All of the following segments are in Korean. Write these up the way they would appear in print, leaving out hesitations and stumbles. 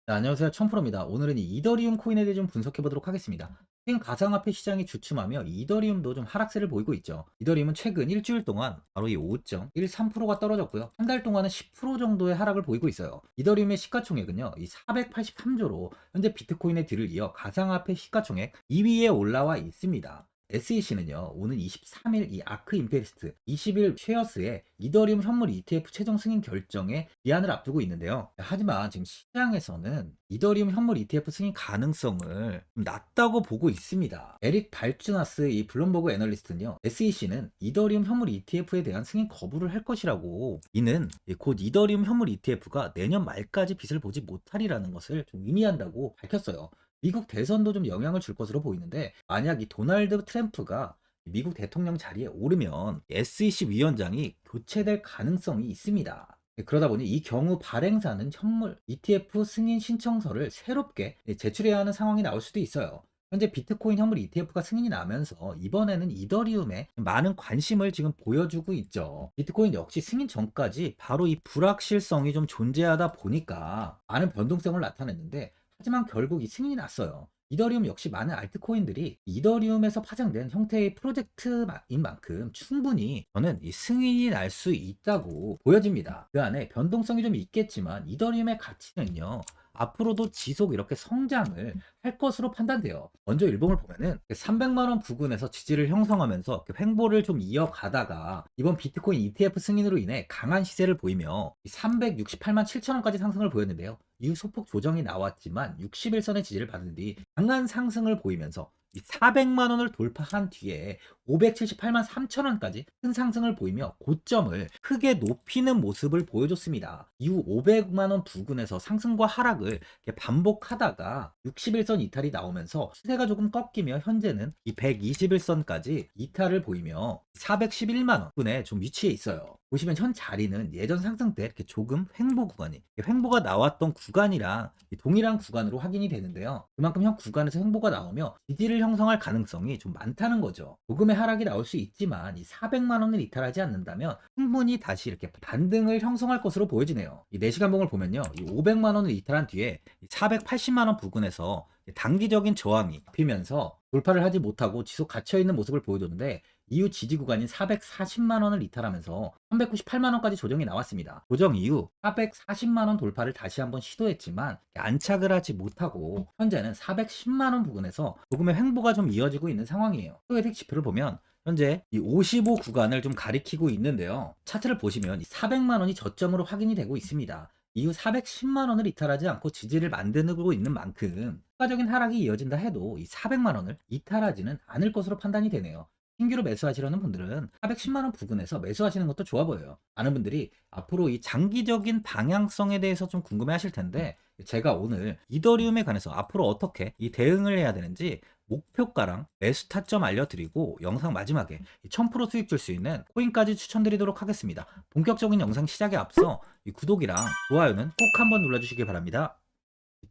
네, 안녕하세요. 천프로입니다. 오늘은 이 이더리움 코인에 대해 좀 분석해 보도록 하겠습니다. 최근 가상화폐 시장이 주춤하며 이더리움도 좀 하락세를 보이고 있죠. 이더리움은 최근 일주일 동안 바로 이 5.13%가 떨어졌고요. 한 달 동안은 10% 정도의 하락을 보이고 있어요. 이더리움의 시가총액은요, 이 483조로 현재 비트코인의 뒤를 이어 가상화폐 시가총액 2위에 올라와 있습니다. SEC는요, 오는 23일 이 아크 임페리스트 20일 쉐어스의 이더리움 현물 ETF 최종 승인 결정에 기한을 앞두고 있는데요. 하지만 지금 시장에서는 이더리움 현물 ETF 승인 가능성을 좀 낮다고 보고 있습니다. 에릭 발주나스 이 블룸버그 애널리스트는요, SEC는 이더리움 현물 ETF에 대한 승인 거부를 할 것이라고, 이는 곧 이더리움 현물 ETF가 내년 말까지 빛을 보지 못하리라는 것을 좀 의미한다고 밝혔어요. 미국 대선도 좀 영향을 줄 것으로 보이는데, 만약 이 도널드 트럼프가 미국 대통령 자리에 오르면 SEC 위원장이 교체될 가능성이 있습니다. 그러다 보니 이 경우 발행사는 현물 ETF 승인 신청서를 새롭게 제출해야 하는 상황이 나올 수도 있어요. 현재 비트코인 현물 ETF가 승인이 나면서 이번에는 이더리움에 많은 관심을 지금 보여주고 있죠. 비트코인 역시 승인 전까지 바로 이 불확실성이 좀 존재하다 보니까 많은 변동성을 나타냈는데, 하지만 결국 이 승인이 났어요. 이더리움 역시 많은 알트코인들이 이더리움에서 파생된 형태의 프로젝트인 만큼 충분히 저는 이 승인이 날 수 있다고 보여집니다. 그 안에 변동성이 좀 있겠지만 이더리움의 가치는요, 앞으로도 지속 이렇게 성장을 할 것으로 판단돼요. 먼저 일봉을 보면은 300만 원 부근에서 지지를 형성하면서 횡보를 좀 이어가다가 이번 비트코인 ETF 승인으로 인해 강한 시세를 보이며 368만 7천 원까지 상승을 보였는데요. 이후 소폭 조정이 나왔지만 61선의 지지를 받은 뒤 강한 상승을 보이면서 400만 원을 돌파한 뒤에 578만 3천 원까지 큰 상승을 보이며 고점을 크게 높이는 모습을 보여줬습니다. 이후 500만 원 부근에서 상승과 하락을 반복하다가 61선 이탈이 나오면서 추세가 조금 꺾이며 현재는 이 121선까지 이탈을 보이며 411만 원 분에 좀 위치해 있어요. 보시면 현 자리는 예전 상승 때 이렇게 조금 횡보 구간이, 횡보가 나왔던 구간이랑 동일한 구간으로 확인이 되는데요. 그만큼 현 구간에서 횡보가 나오며 지지를 형성할 가능성이 좀 많다는 거죠. 조금의 하락이 나올 수 있지만 이 400만 원을 이탈하지 않는다면 충분히 다시 이렇게 반등을 형성할 것으로 보여지네요. 이 4시간 봉을 보면요, 이 500만 원을 이탈한 뒤에 480만 원 부근에서 단기적인 저항이 잡히면서 돌파를 하지 못하고 지속 갇혀 있는 모습을 보여줬는데, 이후 지지 구간인 440만 원을 이탈하면서 398만 원까지 조정이 나왔습니다. 조정 이후 440만 원 돌파를 다시 한번 시도했지만 안착을 하지 못하고 현재는 410만 원 부근에서 조금의 횡보가 좀 이어지고 있는 상황이에요. 소개팅 지표를 보면 현재 이 55 구간을 좀 가리키고 있는데요. 차트를 보시면 400만 원이 저점으로 확인이 되고 있습니다. 이후 410만 원을 이탈하지 않고 지지를 만들고 있는 만큼 추가적인 하락이 이어진다 해도 이 400만 원을 이탈하지는 않을 것으로 판단이 되네요. 신규로 매수하시려는 분들은 410만 원 부근에서 매수하시는 것도 좋아 보여요. 많은 분들이 앞으로 이 장기적인 방향성에 대해서 좀 궁금해 하실 텐데, 제가 오늘 이더리움에 관해서 앞으로 어떻게 이 대응을 해야 되는지 목표가랑 매수 타점 알려드리고 영상 마지막에 1000% 수익 줄 수 있는 코인까지 추천드리도록 하겠습니다. 본격적인 영상 시작에 앞서 이 구독이랑 좋아요는 꼭 한번 눌러주시기 바랍니다.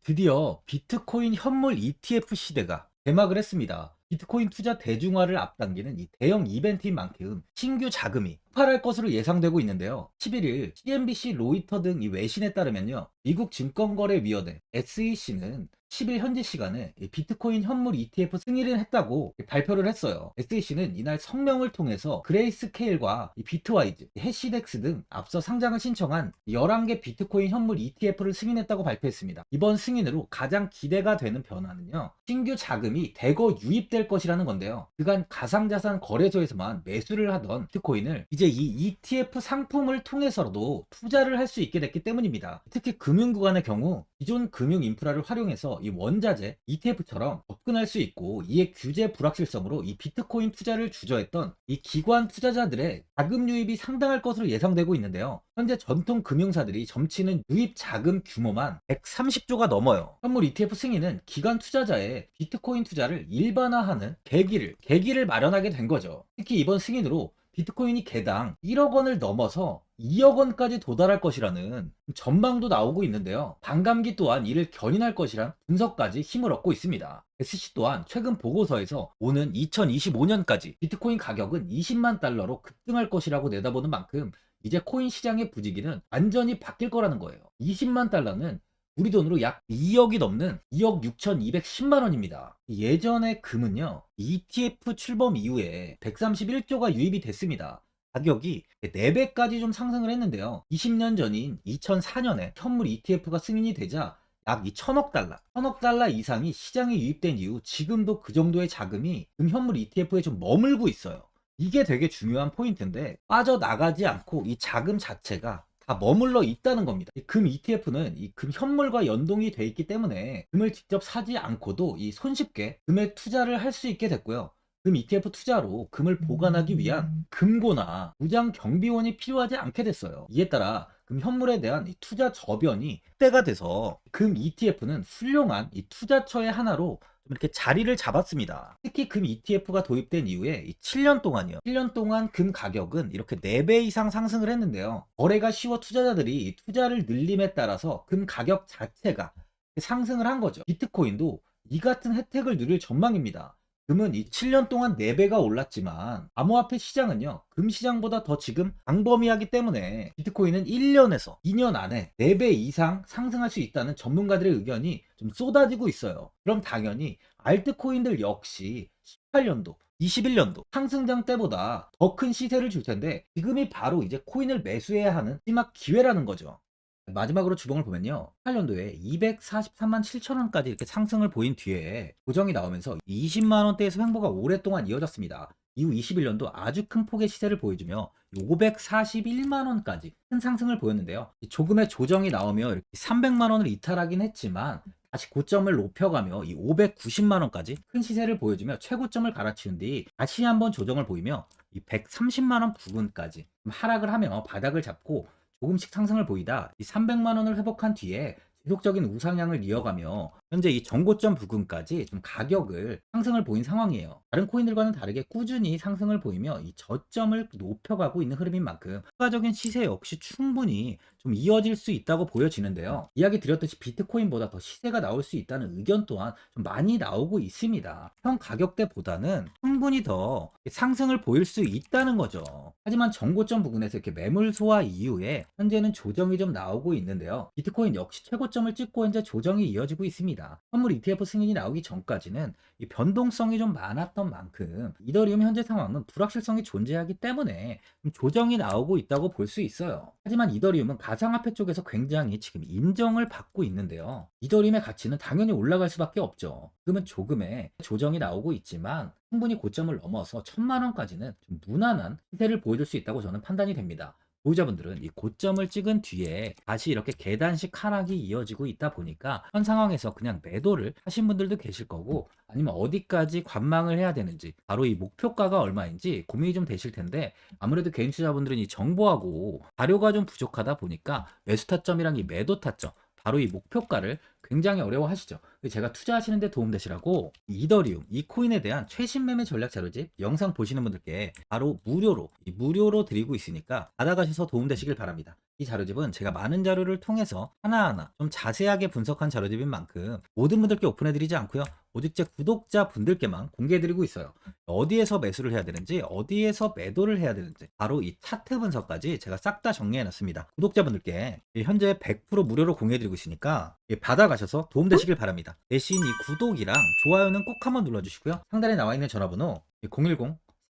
드디어 비트코인 현물 ETF 시대가 개막을 했습니다. 비트코인 투자 대중화를 앞당기는 이 대형 이벤트인 만큼 신규 자금이 폭발할 것으로 예상되고 있는데요. 11일 CNBC, 로이터 등 이 외신에 따르면요, 미국 증권거래위원회 SEC는 10일 현지 시간에 비트코인 현물 ETF 승인을 했다고 발표를 했어요. SEC는 이날 성명을 통해서 그레이스케일과 비트와이즈, 해시덱스 등 앞서 상장을 신청한 11개 비트코인 현물 ETF를 승인했다고 발표했습니다. 이번 승인으로 가장 기대가 되는 변화는요, 신규 자금이 대거 유입될 것이라는 건데요. 그간 가상자산 거래소에서만 매수를 하던 비트코인을 이제 이 ETF 상품을 통해서도 투자를 할 수 있게 됐기 때문입니다. 특히 금융구간의 경우 기존 금융 인프라를 활용해서 이 원자재 ETF처럼 접근할 수 있고, 이에 규제 불확실성으로 이 비트코인 투자를 주저했던 이 기관 투자자들의 자금 유입이 상당할 것으로 예상되고 있는데요. 현재 전통 금융사들이 점치는 유입 자금 규모만 130조가 넘어요. 현물 ETF 승인은 기관 투자자의 비트코인 투자를 일반화하는 계기를 마련하게 된 거죠. 특히 이번 승인으로 비트코인이 개당 1억 원을 넘어서 2억 원까지 도달할 것이라는 전망도 나오고 있는데요. 반감기 또한 이를 견인할 것이란 분석까지 힘을 얻고 있습니다. SC 또한 최근 보고서에서 오는 2025년까지 비트코인 가격은 20만 달러로 급등할 것이라고 내다보는 만큼 이제 코인 시장의 부지기는 완전히 바뀔 거라는 거예요. 20만 달러는 우리 돈으로 약 2억이 넘는 2억 6,210만 원입니다. 예전에 금은요, ETF 출범 이후에 131조가 유입이 됐습니다. 가격이 4배까지 좀 상승을 했는데요. 20년 전인 2004년에 현물 ETF가 승인이 되자 약 1000억 달러, 1000억 달러 이상이 시장에 유입된 이후 지금도 그 정도의 자금이 현물 ETF에 좀 머물고 있어요. 이게 되게 중요한 포인트인데 빠져나가지 않고 이 자금 자체가 다 머물러 있다는 겁니다. 금 ETF는 이 금 현물과 연동이 돼 있기 때문에 금을 직접 사지 않고도 이 손쉽게 금에 투자를 할 수 있게 됐고요. 금 ETF 투자로 금을 보관하기 위한 금고나 무장 경비원이 필요하지 않게 됐어요. 이에 따라 금 현물에 대한 이 투자 저변이 확대가 돼서 금 ETF는 훌륭한 이 투자처의 하나로 좀 이렇게 자리를 잡았습니다. 특히 금 ETF가 도입된 이후에 이 7년 동안이요. 7년 동안 금 가격은 이렇게 4배 이상 상승을 했는데요. 거래가 쉬워 투자자들이 이 투자를 늘림에 따라서 금 가격 자체가 상승을 한 거죠. 비트코인도 이 같은 혜택을 누릴 전망입니다. 금은 이 7년 동안 4배가 올랐지만 암호화폐 시장은요, 금 시장보다 더 지금 광범위하기 때문에 비트코인은 1년에서 2년 안에 4배 이상 상승할 수 있다는 전문가들의 의견이 좀 쏟아지고 있어요. 그럼 당연히 알트코인들 역시 18년도 21년도 상승장 때보다 더 큰 시세를 줄 텐데 지금이 바로 이제 코인을 매수해야 하는 마지막 기회라는 거죠. 마지막으로 주봉을 보면요, 18년도에 243만 7천 원까지 이렇게 상승을 보인 뒤에 조정이 나오면서 20만 원대에서 횡보가 오랫동안 이어졌습니다. 이후 21년도 아주 큰 폭의 시세를 보여주며 541만 원까지 큰 상승을 보였는데요. 조금의 조정이 나오며 이렇게 300만 원을 이탈하긴 했지만 다시 고점을 높여가며 이 590만 원까지 큰 시세를 보여주며 최고점을 갈아치운 뒤 다시 한번 조정을 보이며 이 130만 원 부근까지 하락을 하며 바닥을 잡고 조금씩 상승을 보이다 이 300만 원을 회복한 뒤에 지속적인 우상향을 이어가며 현재 이 전고점 부근까지 좀 가격을 상승을 보인 상황이에요. 다른 코인들과는 다르게 꾸준히 상승을 보이며 이 저점을 높여가고 있는 흐름인 만큼 추가적인 시세 역시 충분히 좀 이어질 수 있다고 보여지는데요. 이야기 드렸듯이 비트코인보다 더 시세가 나올 수 있다는 의견 또한 좀 많이 나오고 있습니다. 현 가격대보다는 충분히 더 상승을 보일 수 있다는 거죠. 하지만 전고점 부근에서 이렇게 매물 소화 이후에 현재는 조정이 좀 나오고 있는데요. 비트코인 역시 최고점을 찍고 현재 조정이 이어지고 있습니다. 현물 ETF 승인이 나오기 전까지는 이 변동성이 좀 많았던 만큼 이더리움 현재 상황은 불확실성이 존재하기 때문에 좀 조정이 나오고 있다고 볼 수 있어요. 하지만 이더리움은 가상화폐 쪽에서 굉장히 지금 인정을 받고 있는데요. 이더리움의 가치는 당연히 올라갈 수밖에 없죠. 그러면 조금의 조정이 나오고 있지만 충분히 고점을 넘어서 1000만 원까지는 좀 무난한 시세를 보여줄 수 있다고 저는 판단이 됩니다. 보유자분들은 이 고점을 찍은 뒤에 다시 이렇게 계단식 하락이 이어지고 있다 보니까 현 상황에서 그냥 매도를 하신 분들도 계실 거고, 아니면 어디까지 관망을 해야 되는지, 바로 이 목표가가 얼마인지 고민이 좀 되실 텐데, 아무래도 개인 투자자분들은 이 정보하고 자료가 좀 부족하다 보니까 매수 타점이랑 이 매도 타점, 바로 이 목표가를 굉장히 어려워하시죠. 제가 투자하시는데 도움되시라고 이더리움, 이 코인에 대한 최신 매매 전략 자료집 영상 보시는 분들께 바로 무료로 드리고 있으니까 받아가셔서 도움되시길 바랍니다. 이 자료집은 제가 많은 자료를 통해서 하나하나 좀 자세하게 분석한 자료집인 만큼 모든 분들께 오픈해드리지 않고요, 오직 제 구독자 분들께만 공개해드리고 있어요. 어디에서 매수를 해야 되는지, 어디에서 매도를 해야 되는지, 바로 이 차트 분석까지 제가 싹 다 정리해놨습니다. 구독자분들께 현재 100% 무료로 공유해드리고 있으니까 받아가셔서 도움되시길 바랍니다. 대신 이 구독이랑 좋아요는 꼭 한번 눌러주시고요. 상단에 나와 있는 전화번호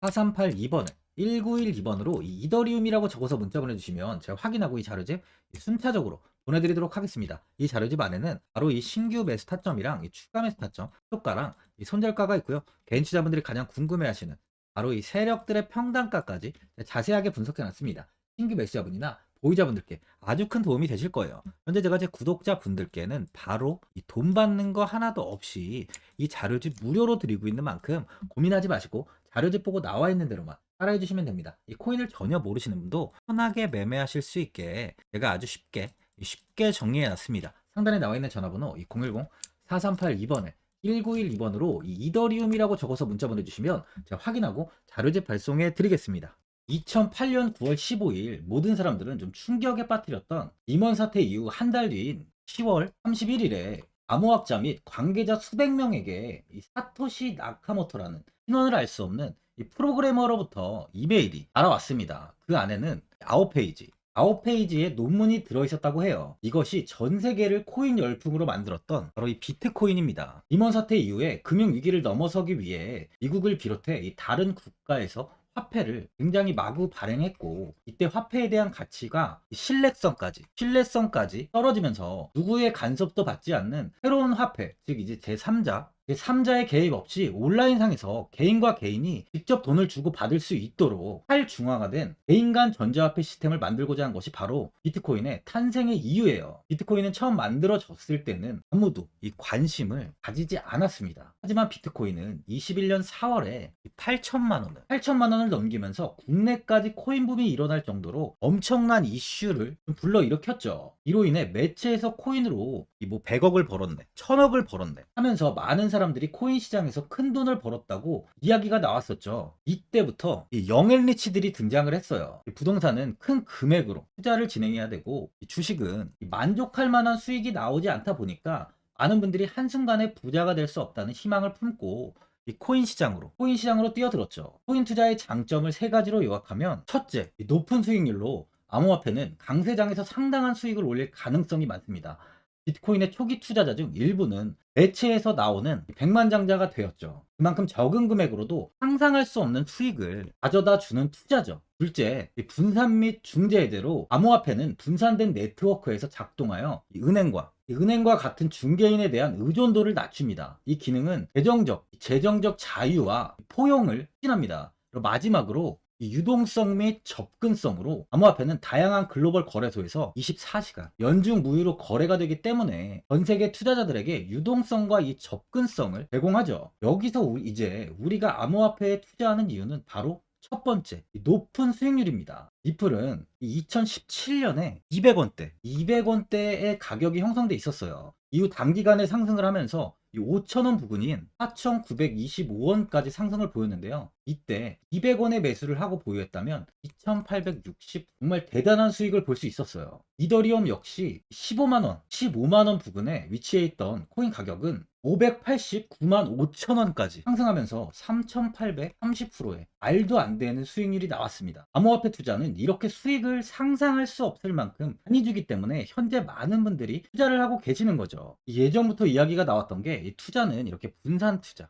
010-4382번을 1912번으로 이더리움이라고 적어서 문자 보내주시면 제가 확인하고 이 자료집 순차적으로 보내드리도록 하겠습니다. 이 자료집 안에는 바로 이 신규 매수 타점이랑 이 추가 매수 타점, 효과랑 이 손절가가 있고요. 개인 투자분들이 가장 궁금해하시는 바로 이 세력들의 평단가까지 자세하게 분석해놨습니다. 신규 매수자분이나 보유자분들께 아주 큰 도움이 되실 거예요. 현재 제가 제 구독자분들께는 바로 이 돈 받는 거 하나도 없이 이 자료집 무료로 드리고 있는 만큼 고민하지 마시고 자료집 보고 나와 있는 대로만 따라해 주시면 됩니다. 이 코인을 전혀 모르시는 분도 편하게 매매하실 수 있게 제가 아주 쉽게 정리해 놨습니다. 상단에 나와 있는 전화번호 010-4382번에 1912번으로 이더리움이라고 적어서 문자 보내주시면 제가 확인하고 자료집 발송해 드리겠습니다. 2008년 9월 15일 모든 사람들은 좀 충격에 빠뜨렸던 리먼 사태 이후 한 달 뒤인 10월 31일에 암호학자 및 관계자 수백 명에게 이 사토시 나카모토라는 신원을 알 수 없는 이 프로그래머로부터 이메일이 날아왔습니다. 그 안에는 9페이지 9페이지에 논문이 들어있었다고 해요. 이것이 전 세계를 코인 열풍으로 만들었던 바로 이 비트코인입니다. 이먼 사태 이후에 금융위기를 넘어서기 위해 미국을 비롯해 이 다른 국가에서 화폐를 굉장히 마구 발행했고, 이때 화폐에 대한 가치가 신뢰성까지 떨어지면서 누구의 간섭도 받지 않는 새로운 화폐, 즉 이제 제3자의 개입 없이 온라인상에서 개인과 개인이 직접 돈을 주고 받을 수 있도록 탈중앙화된 개인 간 전자화폐 시스템을 만들고자 한 것이 바로 비트코인의 탄생의 이유예요. 비트코인은 처음 만들어졌을 때는 아무도 이 관심을 가지지 않았습니다. 하지만 비트코인은 21년 4월에 8천만 원을 넘기면서 국내까지 코인 붐이 일어날 정도로 엄청난 이슈를 불러일으켰죠. 이로 인해 매체에서 코인으로 뭐 100억을 벌었네, 1000억을 벌었네 하면서 많은 사람들이 코인 시장에서 큰 돈을 벌었다고 이야기가 나왔었죠. 이때부터 이 영앤리치들이 등장을 했어요. 부동산은 큰 금액으로 투자를 진행해야 되고, 주식은 만족할 만한 수익이 나오지 않다 보니까 많은 분들이 한순간에 부자가 될 수 없다는 희망을 품고 이 코인 시장으로 뛰어들었죠. 코인 투자의 장점을 세 가지로 요약하면, 첫째, 높은 수익률로 암호화폐는 강세장에서 상당한 수익을 올릴 가능성이 많습니다. 비트코인의 초기 투자자 중 일부는 매체에서 나오는 백만장자가 되었죠. 그만큼 적은 금액으로도 상상할 수 없는 수익을 가져다 주는 투자죠. 둘째, 분산 및 중재대로 암호화폐는 분산된 네트워크에서 작동하여 은행과 같은 중개인에 대한 의존도를 낮춥니다. 이 기능은 재정적 자유와 포용을 추진합니다. 그리고 마지막으로 이 유동성 및 접근성으로 암호화폐는 다양한 글로벌 거래소에서 24시간 연중 무휴로 거래가 되기 때문에 전 세계 투자자들에게 유동성과 이 접근성을 제공하죠. 여기서 이제 우리가 암호화폐에 투자하는 이유는 바로 첫 번째, 높은 수익률입니다. 리플은 2017년에 200원대의 가격이 형성돼 있었어요. 이후 단기간에 상승을 하면서 5,000원 부근인 4,925원까지 상승을 보였는데요. 이때 200원의 매수를 하고 보유했다면 2,860, 정말 대단한 수익을 볼 수 있었어요. 이더리움 역시 15만원 부근에 위치해 있던 코인 가격은 589만 5천원까지 상승하면서 3,830%의 말도 안 되는 수익률이 나왔습니다. 암호화폐 투자는 이렇게 수익을 상상할 수 없을 만큼 많이 주기 때문에 현재 많은 분들이 투자를 하고 계시는 거죠. 예전부터 이야기가 나왔던 게, 이 투자는 이렇게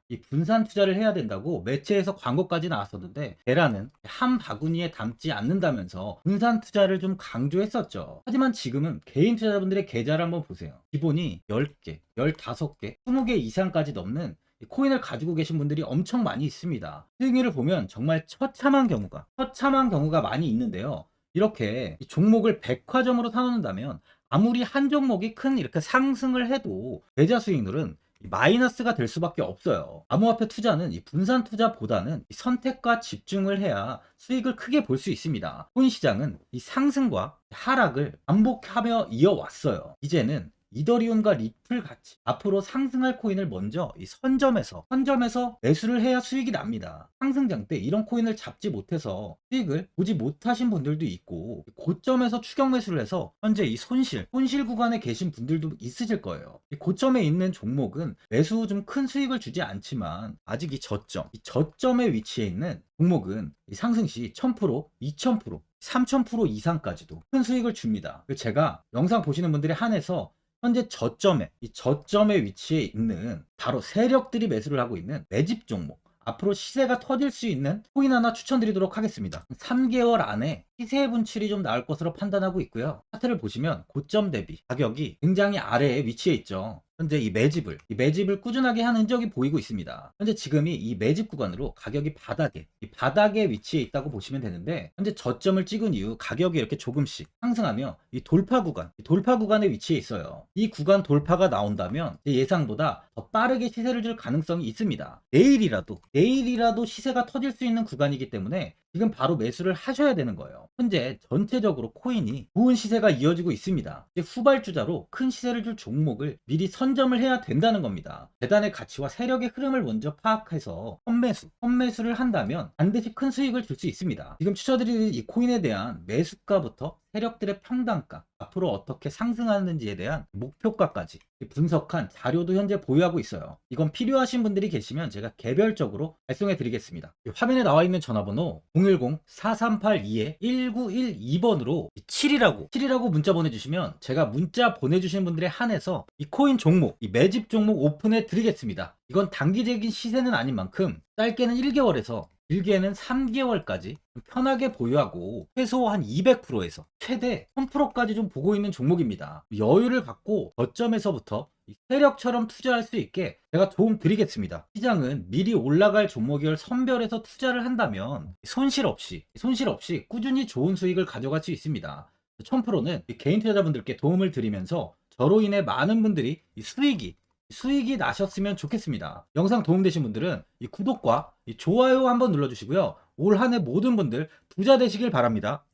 이 분산 투자를 해야 된다고 매체에서 광고까지 나왔었는데, 계란은 한 바구니에 담지 않는다면서 분산 투자를 좀 강조했었죠. 하지만 지금은 개인 투자자분들의 계좌를 한번 보세요. 기본이 10개, 15개, 20개 이상까지 넘는 코인을 가지고 계신 분들이 엄청 많이 있습니다. 수익률을 보면 정말 처참한 경우가 많이 있는데요. 이렇게 종목을 백화점으로 사놓는다면 아무리 한 종목이 큰 이렇게 상승을 해도 계좌 수익률은 마이너스가 될 수밖에 없어요. 암호화폐 투자는 이 분산 투자보다는 선택과 집중을 해야 수익을 크게 볼 수 있습니다. 코인 시장은 이 상승과 하락을 반복하며 이어왔어요. 이제는 이더리움과 리플 같이 앞으로 상승할 코인을 먼저 이 선점에서 매수를 해야 수익이 납니다. 상승장 때 이런 코인을 잡지 못해서 수익을 보지 못하신 분들도 있고, 고점에서 추격 매수를 해서 현재 이 손실 구간에 계신 분들도 있으실 거예요. 이 고점에 있는 종목은 매수 후 좀 큰 수익을 주지 않지만, 아직 이 저점에 위치해 있는 종목은 이 상승 시 1000%, 2000%, 3000% 이상까지도 큰 수익을 줍니다. 제가 영상 보시는 분들에 한해서 현재 저점에 위치해 있는 바로 세력들이 매수를 하고 있는 매집 종목, 앞으로 시세가 터질 수 있는 코인 하나 추천드리도록 하겠습니다. 3개월 안에 시세 분출이 좀 나올 것으로 판단하고 있고요. 차트를 보시면 고점 대비 가격이 굉장히 아래에 위치해 있죠. 현재 이 매집을 꾸준하게 한 흔적이 보이고 있습니다. 현재 지금이 이 매집 구간으로 가격이 바닥에 위치해 있다고 보시면 되는데, 현재 저점을 찍은 이후 가격이 이렇게 조금씩 상승하며 이 돌파 구간에 위치해 있어요. 이 구간 돌파가 나온다면 제 예상보다 더 빠르게 시세를 줄 가능성이 있습니다. 내일이라도 시세가 터질 수 있는 구간이기 때문에 지금 바로 매수를 하셔야 되는 거예요. 현재 전체적으로 코인이 좋은 시세가 이어지고 있습니다. 이제 후발주자로 큰 시세를 줄 종목을 미리 선점을 해야 된다는 겁니다. 재단의 가치와 세력의 흐름을 먼저 파악해서 선매수를 한다면 반드시 큰 수익을 줄 수 있습니다. 지금 추천드리는 이 코인에 대한 매수가부터 세력들의 평단가, 앞으로 어떻게 상승하는지에 대한 목표가까지 분석한 자료도 현재 보유하고 있어요. 이건 필요하신 분들이 계시면 제가 개별적으로 발송해 드리겠습니다. 화면에 나와 있는 전화번호 010-4382-1912번으로 7이라고 문자 보내주시면 제가 문자 보내주신 분들에 한해서 이 코인 종목, 이 매집 종목 오픈해 드리겠습니다. 이건 단기적인 시세는 아닌 만큼 짧게는 1개월에서 길게는 3개월까지 편하게 보유하고 최소 한 200%에서 최대 1000%까지 좀 보고 있는 종목입니다. 여유를 갖고 저점에서부터 세력처럼 투자할 수 있게 제가 도움 드리겠습니다. 시장은 미리 올라갈 종목을 선별해서 투자를 한다면 손실 없이 꾸준히 좋은 수익을 가져갈 수 있습니다. 1000%는 개인 투자자분들께 도움을 드리면서 저로 인해 많은 분들이 수익이 나셨으면 좋겠습니다. 영상 도움되신 분들은 이 구독과 이 좋아요 한번 눌러주시고요. 올 한 해 모든 분들 부자 되시길 바랍니다.